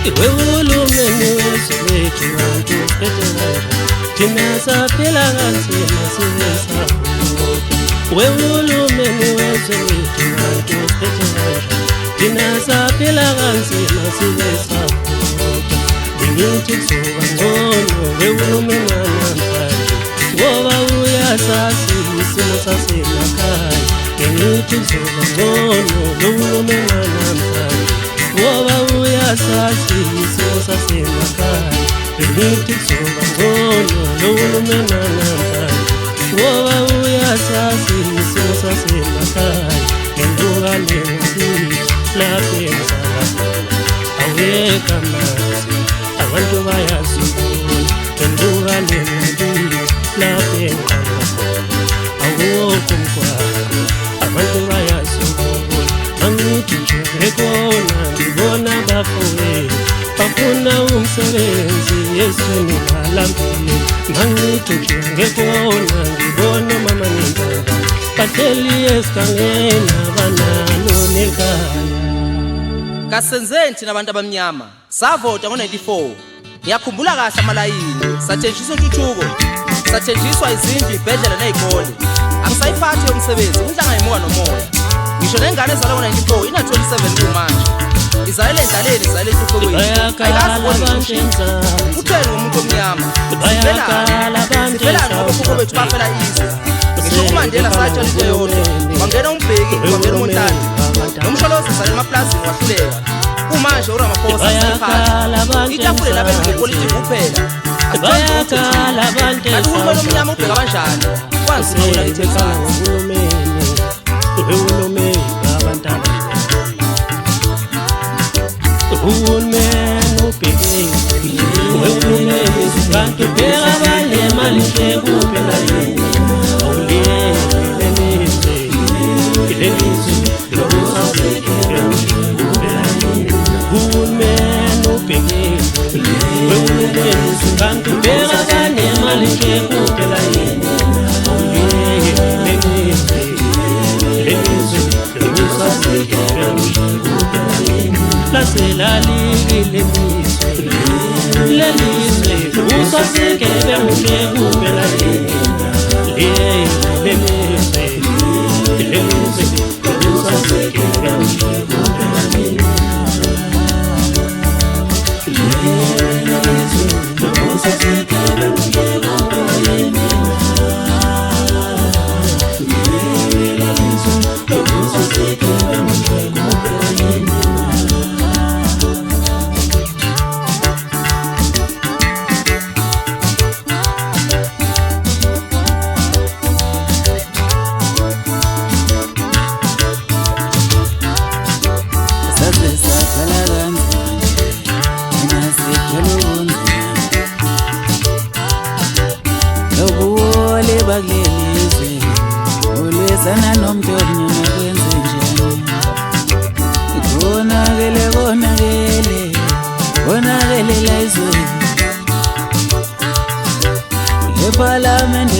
Iwe uhulumeni wezwe lethu bantu phethe thina saphila kanzima sibe savuka. Iwe uhulumeni wezwe lethu bantu phethe thina saphila kanzima sibe savuka. Bengithi kuzoba ngcono uhulumeni wanamhlanje ngoba uyasazi isimo sasemakhaya. Bengithi kuzoba ngcono uhulumeni wanamhlanje ngoba uyasazi isimo sasemakhaya. Bengithi kuzoba ngcono uhulumeni wanamhlanje ngoba uyasazi isimo sasemakhaya. Ngenduka lensithi lapho emsakazweni awuyeka amanzi abantu bayazibona. Ngenduka lensithi lapho enqaba khona awukho umgwaqo abantu bayazibona. Angithi nje ekona ngibona bafowethu bafuna umsebenzi ezweni balambile. Angithi nje ekona ngibona mama nendaba bahleli esigangeni abanalo nekhaya. Kasenzeni thina abantu abamnyama savota ngo-94. Ngiyakhumbula kahle amalayini, sathenjiswa intuthuko, sathenjiswa izindlu, ibhedlela ney'kole. Angisayiphathi yomsebenzi, inhlanga yimuka nomoya. Ngisho nengane ezalwa ngo-94 ina-27 kumanje. Izayele endlaleni, izayele entuthukweni. Ayikaziboni utheni ngumuntu omnyama. Sivelani ngoba ukhokho bethu bafela izwe. Ngisho uMandela sayitshela into yodwa, wangena uMbeki, wangena uMontana. Nomsholozi sale emapulazini wahluleka. Kumanje uRamaphosa sayiphatha. Itafule labelungu ngepolitiki kuphela. Bayakhala abantu uhulumeni omnyama ubheka kanjani? Kwanzima ukulalithe phansi. Uhulumeni abantu abamnyama. Uhulumeni ubheke uhulumeni abantu bheka abanemali nje kuphela yini. Uhulumeni ubheke abantu bheka abanemali nje kuphela yini. Laselalile lelizwe usasike benguhle kuphela yini. Lelizwe usasike benguhle kuphela yini. Lelizwe usasike benguhle kuphela yini. Bakulelizwe ulwezana nomuntu omnyama kwenze njani. Konakele la izweni eParliament